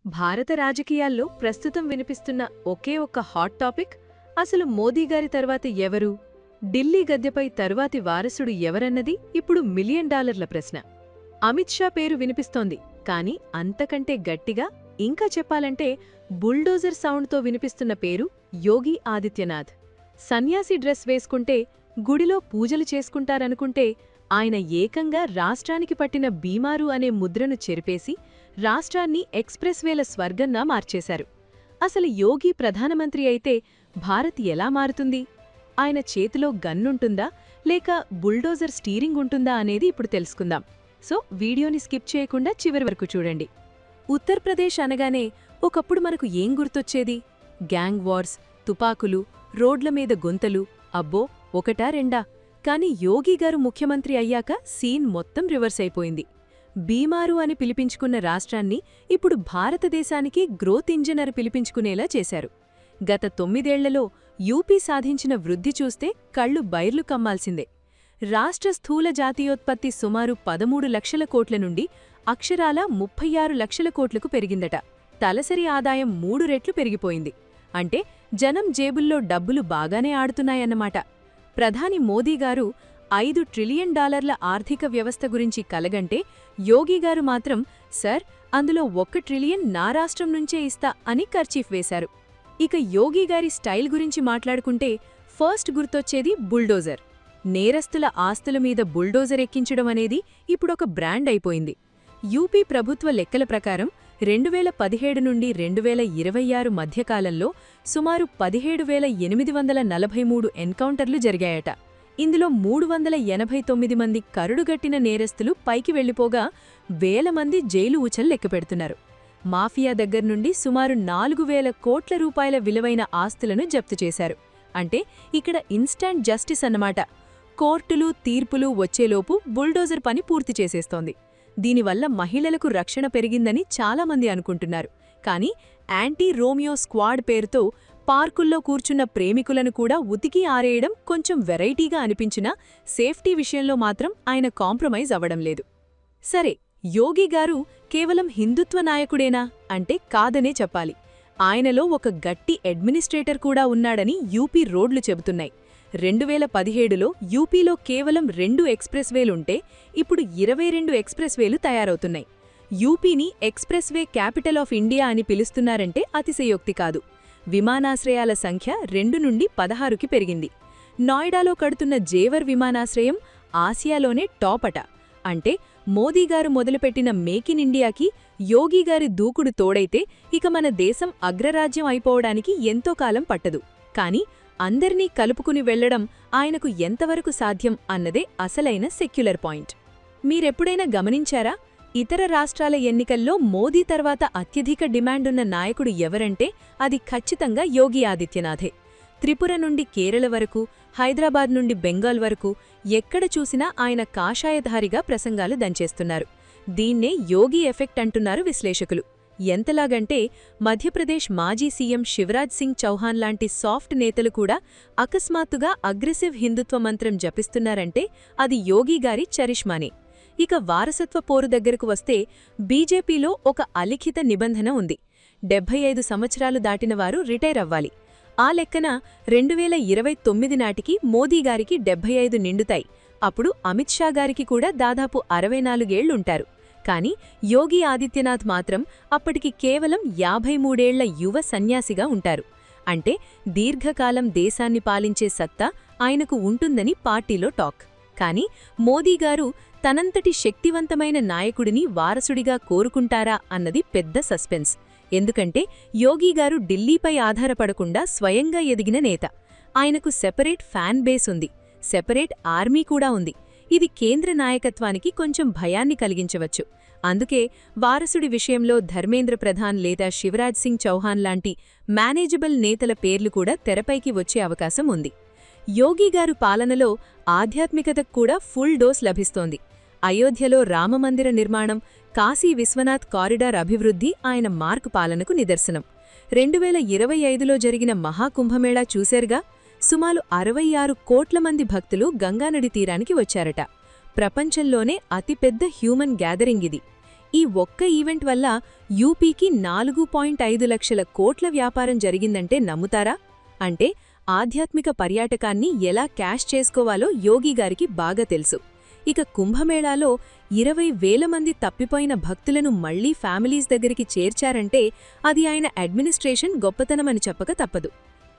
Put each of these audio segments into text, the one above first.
భారత రాజకీయాల్లో ప్రస్తుతం వినిపిస్తున్న ఒకే ఒక్క హాట్ టాపిక్ అసలు మోదీగారి తర్వాత ఎవరు, ఢిల్లీ గద్దెపై తరువాతి వారసుడు ఎవరన్నది ఇప్పుడు మిలియన్ డాలర్ల ప్రశ్న. అమిత్ షా పేరు వినిపిస్తోంది, కాని అంతకంటే గట్టిగా ఇంకా చెప్పాలంటే బుల్డోజర్ సౌండ్తో వినిపిస్తున్న పేరు యోగి ఆదిత్యనాథ్. సన్యాసి డ్రెస్ వేసుకుంటే, గుడిలో పూజలు చేసుకుంటారనుకుంటే ఆయన ఏకంగా రాష్ట్రానికి పట్టిన బీమారు అనే ముద్రను చెరిపేసి రాష్ట్రాన్ని ఎక్స్ప్రెస్ వేల స్వర్గంగా మార్చేశారు. అసలు యోగి ప్రధానమంత్రి అయితే భారత్ ఎలా మారుతుంది? ఆయన చేతిలో గన్నుంటుందా లేక బుల్డోజర్ స్టీరింగ్ ఉంటుందా అనేది ఇప్పుడు తెలుసుకుందాం. సో వీడియోని స్కిప్ చేయకుండా చివరి వరకు చూడండి. ఉత్తరప్రదేశ్ అనగానే ఒకప్పుడు మనకు ఏం గుర్తొచ్చేది? గ్యాంగ్ వార్స్, తుపాకులు, రోడ్ల మీద గొంతలు. అబ్బో ఒకటా రెండా? కాని యోగిగారు ముఖ్యమంత్రి అయ్యాక సీన్ మొత్తం రివర్స్ అయిపోయింది. బీమారు అని పిలిపించుకున్న రాష్ట్రాన్ని ఇప్పుడు భారతదేశానికి గ్రోత్ ఇంజిన్ అని పిలిపించుకునేలా చేశారు. గత 9 ఏళ్లలో యూపీ సాధించిన వృద్ధి చూస్తే కళ్ళు బైర్లు కమ్మాల్సిందే. రాష్ట్ర స్థూల జాతీయోత్పత్తి సుమారు 13 లక్షల కోట్ల నుండి అక్షరాల 36 లక్షల కోట్లకు పెరిగిందట. తలసరి ఆదాయం 3 రెట్లు పెరిగిపోయింది. అంటే జనం జేబుల్లో డబ్బులు బాగానే ఆడుతున్నాయన్నమాట. ప్రధాని మోదీగారు $5 ట్రిలియన్ ఆర్థిక వ్యవస్థ గురించి కలగంటే యోగిగారు మాత్రం సర్ అందులో $1 ట్రిలియన్ నా రాష్ట్రం నుంచే ఇస్తా అని కర్చీఫ్ వేశారు. ఇక యోగిగారి స్టైల్ గురించి మాట్లాడుకుంటే ఫస్ట్ గుర్తొచ్చేది బుల్డోజర్. నేరస్తుల ఆస్తుల మీద బుల్డోజర్ ఎక్కించడం అనేది ఇప్పుడొక బ్రాండ్ అయిపోయింది. యూపీ ప్రభుత్వ లెక్కల ప్రకారం 2017 నుండి 2026 మధ్యకాలంలో సుమారు 17,843 ఎన్కౌంటర్లు జరిగాయట. ఇందులో 389 మంది కరుడుగట్టిన నేరస్తులు పైకి వెళ్లిపోగా వేల మంది జైలు ఊచలు లెక్కపెడుతున్నారు. మాఫియా దగ్గర్నుండి సుమారు 4,000 కోట్ల రూపాయల విలువైన ఆస్తులను జప్తు చేశారు. అంటే ఇక్కడ ఇన్స్టాంట్ జస్టిస్ అన్నమాట. కోర్టులు తీర్పులు వచ్చేలోపు బుల్డోజర్ పని పూర్తి చేసేస్తోంది. దీనివల్ల మహిళలకు రక్షణ పెరిగిందని చాలామంది అనుకుంటున్నారు. కానీ యాంటీ రోమియో స్క్వాడ్ పేరుతో పార్కుల్లో కూర్చున్న ప్రేమికులను కూడా ఉతికి ఆరేయడం కొంచెం వెరైటీగా అనిపించినా సేఫ్టీ విషయంలో మాత్రం ఆయన కాంప్రమైజ్ అవ్వడం లేదు. సరే, యోగిగారు కేవలం హిందుత్వ నాయకుడేనా అంటే కాదనే చెప్పాలి. ఆయనలో ఒక గట్టి అడ్మినిస్ట్రేటర్ కూడా ఉన్నాడని యూపీ రోడ్లు చెబుతున్నాయి. 2017లో యూపీలో కేవలం 2 ఎక్స్ప్రెస్ వేలుంటే ఇప్పుడు 22 ఎక్స్ప్రెస్ వేలు తయారవుతున్నాయి. యూపీని expressway capital of India అని పిలుస్తున్నారంటే అతిశయోక్తి కాదు. విమానాశ్రయాల సంఖ్య 2 నుండి 16కి పెరిగింది. నోయిడాలో కడుతున్న జేవర్ విమానాశ్రయం ఆసియాలోనే టాపట. అంటే మోదీగారు మొదలుపెట్టిన మేక్ ఇన్ ఇండియాకి యోగిగారి దూకుడు తోడైతే ఇక మన దేశం అగ్రరాజ్యం అయిపోవడానికి ఎంతో కాలం పట్టదు. కాని అందర్నీ కలుపుకుని వెళ్లడం ఆయనకు ఎంతవరకు సాధ్యం అన్నదే అసలైన సెక్యులర్ పాయింట్. మీరెప్పుడైనా గమనించారా? ఇతర రాష్ట్రాల ఎన్నికల్లో మోదీ తర్వాత అత్యధిక డిమాండున్న నాయకుడు ఎవరంటే అది ఖచ్చితంగా యోగి ఆదిత్యనాథే. త్రిపుర నుండి కేరళ వరకు, హైదరాబాద్ నుండి బెంగాల్ వరకు ఎక్కడ చూసినా ఆయన కాషాయధారిగా ప్రసంగాలు దంచేస్తున్నారు. దీన్నే యోగి ఎఫెక్ట్ అంటున్నారు విశ్లేషకులు. ఎంతలాగంటే మధ్యప్రదేశ్ మాజీ సీఎం శివరాజ్ సింగ్ చౌహాన్ లాంటి సాఫ్ట్ నేతలు కూడా అకస్మాత్తుగా అగ్రెసివ్ హిందుత్వ మంత్రం జపిస్తున్నారంటే అది యోగిగారి చరిష్మానే. ఇక వారసత్వ పోరు దగ్గరకు వస్తే బీజేపీలో ఒక అలిఖిత నిబంధన ఉంది. 75 సంవత్సరాలు దాటినవారు రిటైర్ అవ్వాలి. ఆ లెక్కన 2029 నాటికి మోదీగారికి 75 నిండుతాయి. అప్పుడు అమిత్ షా గారికి కూడా దాదాపు 64 ఏళ్లుంటారు. కాని యోగి ఆదిత్యనాథ్ మాత్రం అప్పటికి కేవలం 53 ఏళ్ల యువ సన్యాసిగా ఉంటారు. అంటే దీర్ఘకాలం దేశాన్ని పాలించే సత్తా ఆయనకు ఉంటుందని పార్టీలో టాక్. కాని మోదీగారు తనంతటి శక్తివంతమైన నాయకుడిని వారసుడిగా కోరుకుంటారా అన్నది పెద్ద సస్పెన్స్. ఎందుకంటే యోగిగారు ఢిల్లీపై ఆధారపడకుండా స్వయంగా ఎదిగిన నేత. ఆయనకు సెపరేట్ ఫ్యాన్ బేస్ ఉంది, సెపరేట్ ఆర్మీ కూడా ఉంది. ఇది కేంద్ర నాయకత్వానికి కొంచెం భయాన్ని కలిగించవచ్చు. అందుకే వారసుడి విషయంలో ధర్మేంద్ర ప్రధాన్ లేదా శివరాజ్ సింగ్ చౌహాన్ లాంటి మేనేజబుల్ నేతల పేర్లు కూడా తెరపైకి వచ్చే అవకాశం ఉంది. యోగిగారు పాలనలో ఆధ్యాత్మికతకు కూడా ఫుల్ డోస్ లభిస్తోంది. అయోధ్యలో రామమందిర నిర్మాణం, కాశీ విశ్వనాథ్ కారిడార్ అభివృద్ధి ఆయన మార్క్ పాలనకు నిదర్శనం. 2025లో జరిగిన మహాకుంభమేళా చూశారుగా? సుమారు 66 కోట్ల మంది భక్తులు గంగానది తీరానికి వచ్చారట. ప్రపంచంలోనే అతిపెద్ద హ్యూమన్ గ్యాదరింగ్ ఇది. ఈ ఒక్క ఈవెంట్ వల్ల యూపీకి 4.5 లక్షల కోట్ల వ్యాపారం జరిగిందంటే నమ్ముతారా? అంటే ఆధ్యాత్మిక పర్యాటకాన్ని ఎలా క్యాష్ చేసుకోవాలో యోగిగారికి బాగా తెలుసు. ఇక కుంభమేళాలో 20,000 మంది తప్పిపోయిన భక్తులను మళ్లీ ఫ్యామిలీస్ దగ్గరికి చేర్చారంటే అది ఆయన అడ్మినిస్ట్రేషన్ గొప్పతనమని చెప్పక తప్పదు.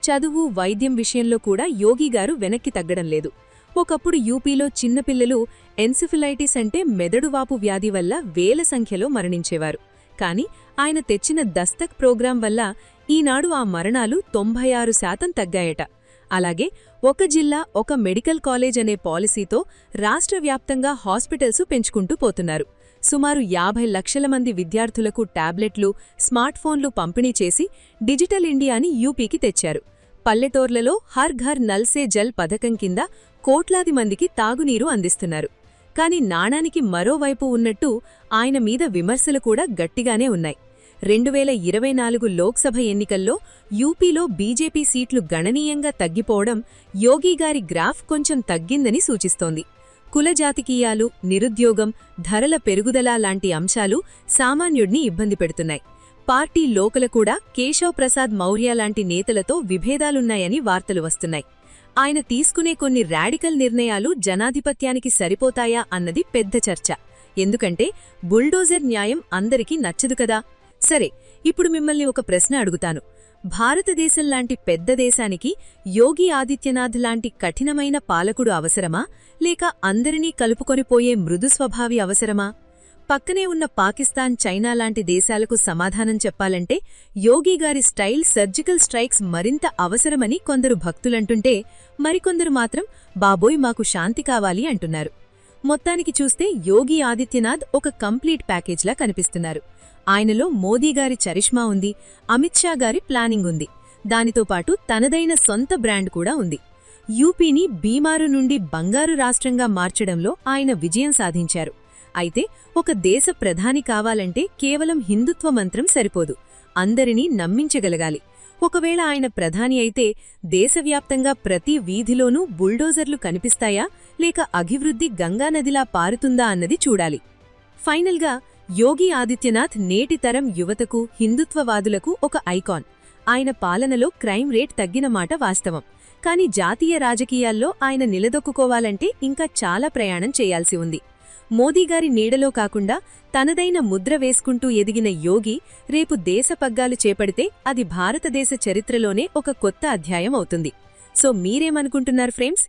చదువు, వైద్యం విషయంలో కూడా యోగిగారు వెనక్కి తగ్గడం లేదు. ఒకప్పుడు యూపీలో చిన్నపిల్లలు ఎన్సెఫలైటిస్ అంటే మెదడువాపు వ్యాధి వల్ల వేల సంఖ్యలో మరణించేవారు. కాని ఆయన తెచ్చిన దస్తక్ ప్రోగ్రాం వల్ల ఈనాడు ఆ మరణాలు 96% తగ్గాయట. అలాగే ఒక జిల్లా ఒక మెడికల్ కాలేజ్ అనే పాలసీతో రాష్ట్రవ్యాప్తంగా హాస్పిటల్సు పెంచుకుంటూ పోతున్నారు. సుమారు 50 లక్షల మంది విద్యార్థులకు టాబ్లెట్లు, స్మార్ట్ ఫోన్లు పంపిణీ చేసి డిజిటల్ ఇండియాని యూపీకి తెచ్చారు. పల్లెటూర్లలో హర్ ఘర్ నల్ సే జల్ పథకం కింద కోట్లాది మందికి తాగునీరు అందిస్తున్నారు. కాని నాణానికి మరోవైపు ఉన్నట్టు ఆయన మీద విమర్శలు కూడా గట్టిగానే ఉన్నాయి. 2024 లోక్సభ ఎన్నికల్లో యూపీలో బీజేపీ సీట్లు గణనీయంగా తగ్గిపోవడం యోగిగారి గ్రాఫ్ కొంచెం తగ్గిందని సూచిస్తోంది. కులజాతికీయాలు, నిరుద్యోగం, ధరల పెరుగుదల లాంటి అంశాలు సామాన్యుడిని ఇబ్బంది పెడుతున్నాయి. పార్టీ లోకల కూడా కేశవ్ ప్రసాద్ మౌర్య లాంటి నేతలతో విభేదాలున్నాయని వార్తలు వస్తున్నాయి. ఆయన తీసుకునే కొన్ని రాడికల్ నిర్ణయాలు జనాధిపత్యానికి సరిపోతాయా అన్నది పెద్ద చర్చ. ఎందుకంటే బుల్డోజర్ న్యాయం అందరికీ నచ్చదు కదా. సరే, ఇప్పుడు మిమ్మల్ని ఒక ప్రశ్న అడుగుతాను. భారతదేశం లాంటి పెద్ద దేశానికి యోగి ఆదిత్యనాథ్ లాంటి కఠినమైన పాలకుడు అవసరమా, లేక అందరినీ కలుపుకొనిపోయే మృదుస్వభావి అవసరమా? పక్కనే ఉన్న పాకిస్తాన్, చైనా లాంటి దేశాలకు సమాధానం చెప్పాలంటే యోగిగారి స్టైల్ సర్జికల్ స్ట్రైక్స్ మరింత అవసరమని కొందరు భక్తులంటుంటే, మరికొందరు మాత్రం బాబోయ్ మాకు శాంతి కావాలి అంటున్నారు. మొత్తానికి చూస్తే యోగి ఆదిత్యనాథ్ ఒక కంప్లీట్ ప్యాకేజ్లా కనిపిస్తున్నారు. ఆయనలో మోదీగారి చరిష్మా ఉంది, అమిత్ షా గారి ప్లానింగ్ ఉంది. దానితో పాటు తనదైన సొంత బ్రాండ్ కూడా ఉంది. యూపీని బీమారు నుండి బంగారు రాష్ట్రంగా మార్చడంలో ఆయన విజయం సాధించారు. అయితే ఒక దేశ ప్రధాని కావాలంటే కేవలం హిందుత్వ మంత్రం సరిపోదు, అందరినీ నమ్మించగలగాలి. ఒకవేళ ఆయన ప్రధాని అయితే దేశవ్యాప్తంగా ప్రతి వీధిలోనూ బుల్డోజర్లు కనిపిస్తాయా, లేక అభివృద్ధి గంగానదిలా పారుతుందా అన్నది చూడాలి. ఫైనల్గా యోగి ఆదిత్యనాథ్ నేటి తరం యువతకు, హిందుత్వవాదులకు ఒక ఐకాన్. ఆయన పాలనలో క్రైమ్ రేట్ తగ్గిన మాట వాస్తవం. కాని జాతీయ రాజకీయాల్లో ఆయన నిలదొక్కుకోవాలంటే ఇంకా చాలా ప్రయాణం చేయాల్సి ఉంది. మోదీగారి నీడలో కాకుండా తనదైన ముద్ర వేసుకుంటూ ఎదిగిన యోగి రేపు దేశ పగ్గాలు చేపడితే అది భారతదేశ చరిత్రలోనే ఒక కొత్త అధ్యాయం అవుతుంది. సో మీరేమనుకుంటున్నారు ఫ్రెండ్స్?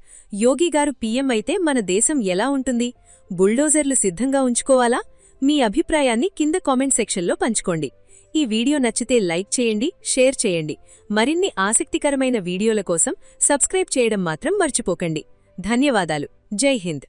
యోగిగారు పీఎం అయితే మన దేశం ఎలా ఉంటుంది? బుల్డోజర్లు సిద్ధంగా ఉంచుకోవాలా? మీ అభిప్రాయాన్ని కింద కామెంట్ సెక్షన్లో పంచుకోండి. ఈ వీడియో నచ్చితే లైక్ చేయండి, షేర్ చేయండి. మరిన్ని ఆసక్తికరమైన వీడియోల కోసం సబ్స్క్రైబ్ చేయడం మాత్రం మర్చిపోకండి. ధన్యవాదాలు. జై హింద్.